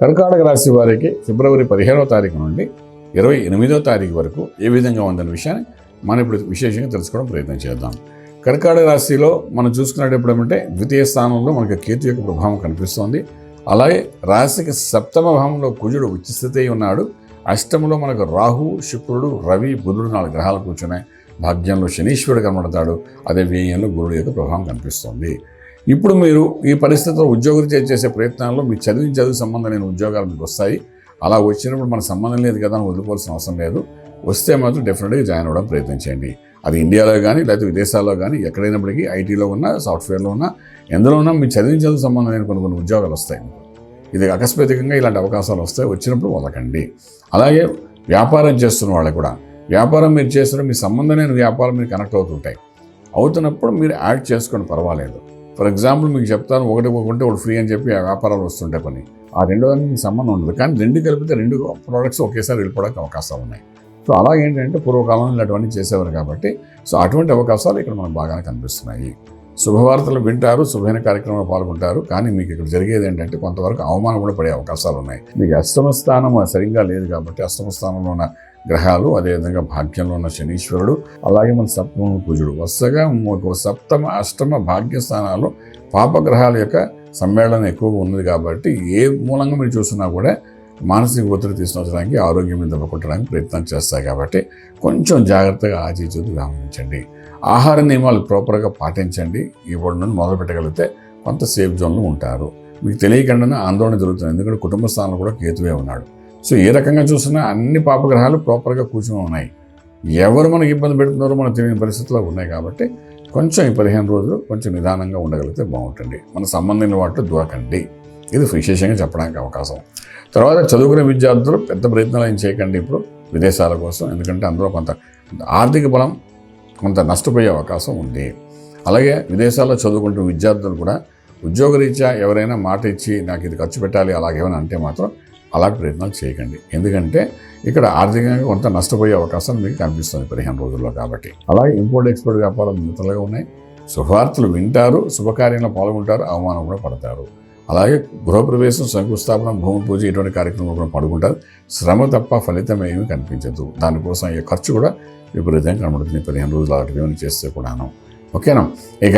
కర్కాటక రాశి వారికి ఫిబ్రవరి 15వ తారీఖు నుండి 28వ తారీఖు వరకు ఏ విధంగా ఉందన్న విషయాన్ని మనం ఇప్పుడు విశేషంగా తెలుసుకోవడం ప్రయత్నం చేద్దాం. కర్కాటక రాశిలో మనం చూసుకునేటప్పుడు ఏమంటే ద్వితీయ స్థానంలో మనకి కేతు యొక్క ప్రభావం కనిపిస్తోంది. అలాగే రాశికి సప్తమ భావంలో కుజుడు ఉచ్చస్థితి అయి ఉన్నాడు. అష్టమంలో మనకు రాహు, శుక్రుడు, రవి, బుధుడు 4 గ్రహాలు కూర్చున్నాయి. భాగ్యంలో శనీశ్వరుడు కనబడతాడు. అదే వ్యయంలో గురుడు యొక్క ప్రభావం కనిపిస్తుంది. ఇప్పుడు మీరు ఈ పరిస్థితిలో ఉద్యోగం చేసే ప్రయత్నాల్లో మీ చదువు సంబంధం లేని ఉద్యోగాలు మీకు వస్తాయి. అలా వచ్చినప్పుడు మన సంబంధం లేదు కదా అని వదులుకోవాల్సిన అవసరం లేదు. వస్తే మాత్రం డెఫినెట్గా జాయిన్ అవ్వడం ప్రయత్నించండి. అది ఇండియాలో కానీ లేకపోతే విదేశాల్లో కానీ ఎక్కడైనప్పటికీ ఐటీలో ఉన్న, సాఫ్ట్వేర్లో ఉన్న, ఎందులో ఉన్నా మీ చదువు సంబంధం లేని కొన్ని ఉద్యోగాలు వస్తాయి. ఇది అకస్మాత్తుగా ఇలాంటి అవకాశాలు వస్తాయి. వచ్చినప్పుడు వదలకండి. అలాగే వ్యాపారం చేస్తున్న వాళ్ళకి కూడా వ్యాపారం మీరు చేస్తున్న మీ సంబంధం లేని వ్యాపారం మీరు కనెక్ట్ అవుతున్నప్పుడు మీరు యాడ్ చేసుకోండి, పర్వాలేదు. ఫర్ ఎగ్జాంపుల్ మీకు చెప్తాను, ఒకటి ఫ్రీ అని చెప్పి ఆ వ్యాపారాలు వస్తుంటే పని ఆ రెండో దానికి మీకు సంబంధం ఉండదు. కానీ రెండు కలిపితే 2 ప్రోడక్ట్స్ ఒకేసారి వెళ్ళిపోవడానికి అవకాశాలు ఉన్నాయి. సో అలా ఏంటంటే పూర్వకాలంలో ఇలాంటివన్నీ చేసేవారు కాబట్టి అటువంటి అవకాశాలు ఇక్కడ మనకు బాగానే కనిపిస్తున్నాయి. శుభవార్తలు వింటారు, శుభమైన కార్యక్రమంలో పాల్గొంటారు. కానీ మీకు ఇక్కడ జరిగేది ఏంటంటే కొంతవరకు అవమానం కూడా పడే అవకాశాలు ఉన్నాయి. మీకు అష్టమ స్థానం సరిగ్గా లేదు కాబట్టి అష్టమ స్థానంలో ఉన్న గ్రహాలు, అదేవిధంగా భాగ్యంలో ఉన్న శనీశ్వరుడు, అలాగే మన సప్తమ కుజుడు వరుసగా సప్తమ, అష్టమ భాగ్య స్థానాల్లో పాపగ్రహాల యొక్క సమ్మేళనం ఎక్కువగా ఉన్నది కాబట్టి ఏ మూలంగా మీరు చూసినా కూడా మానసిక ఒత్తిడి తీసుకొచ్చడానికి, ఆరోగ్యం మీద దెబ్బకొట్టడానికి ప్రయత్నం చేస్తాయి. కాబట్టి కొంచెం జాగ్రత్తగా ఆచితూచి గమనించండి. ఆహార నియమాలు ప్రాపర్గా పాటించండి. ఇప్పటి నుండి మొదలు పెట్టగలిగితే కొంత సేఫ్ జోన్లో ఉంటారు. మీకు తెలియకుండానే ఆందోళన జరుగుతుంది. ఎందుకంటే కుటుంబ స్థానంలో కూడా కేతువే ఉన్నాడు. సో ఏ రకంగా చూసినా అన్ని పాపగ్రహాలు ప్రాపర్గా కూర్చొని ఉన్నాయి. ఎవరు మనకి ఇబ్బంది పెడుతున్నారో మనకు తెలియని పరిస్థితుల్లో ఉన్నాయి. కాబట్టి కొంచెం ఈ 15 రోజులు కొంచెం నిదానంగా ఉండగలిగితే బాగుంటుంది. మన సంబంధించిన వాటిలో దూరకండి. ఇది విశేషంగా చెప్పడానికి అవకాశం. తర్వాత చదువుకునే విద్యార్థులు పెద్ద ప్రయత్నాలు ఏం చేయకండి ఇప్పుడు విదేశాల కోసం. ఎందుకంటే అందులో కొంత ఆర్థిక బలం కొంత నష్టపోయే అవకాశం ఉంది. అలాగే విదేశాల్లో చదువుకుంటున్న విద్యార్థులు కూడా ఉద్యోగరీత్యా ఎవరైనా మాట ఇచ్చి నాకు ఇది ఖర్చు పెట్టాలి అలాగేమైనా అంటే మాత్రం అలాంటి ప్రయత్నాలు చేయకండి. ఎందుకంటే ఇక్కడ ఆర్థికంగా కొంత నష్టపోయే అవకాశం మీకు కనిపిస్తుంది 15 రోజుల్లో. కాబట్టి అలాగే ఇంపోర్ట్ ఎక్స్పోర్ట్ వ్యాపారాలు మిగతాలుగా ఉన్నాయి. శుభవార్తలు వింటారు, శుభకార్యంలో పాల్గొంటారు, అవమానం కూడా పడతారు. అలాగే గృహప్రవేశం, శంకుస్థాపన, భూమి పూజ ఇటువంటి కార్యక్రమాలు కూడా పడుకుంటారు. శ్రమ తప్ప ఫలితం ఏమీ కనిపించదు. దానికోసం అయ్యే ఖర్చు కూడా విపరీతంగా కనబడుతుంది 15 రోజులు అలాంటివి ఏమైనా చేస్తే కూడాను. ఓకేనా? ఇక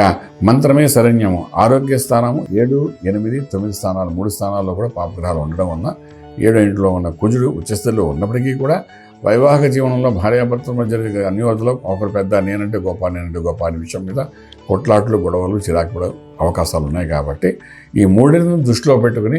మంత్రమే శరణ్యము. ఆరోగ్య స్థానము 7, 8, 9 స్థానాలు, 3 స్థానాల్లో కూడా పాపగ్రహాలు ఉండడం వలన 7వ ఇంట్లో ఉన్న కుజుడు ఉచ్చస్థితిలో ఉన్నప్పటికీ కూడా వైవాహిక జీవనంలో భార్యాభర్తల మధ్య జరిగే అన్యోన్యతలో ఒకరు పెద్ద నేనంటే గొప్ప అనే విషయం మీద కొట్లాట్లు, గొడవలు, చిరాకు పడే అవకాశాలు ఉన్నాయి. కాబట్టి ఈ 3ని దృష్టిలో పెట్టుకుని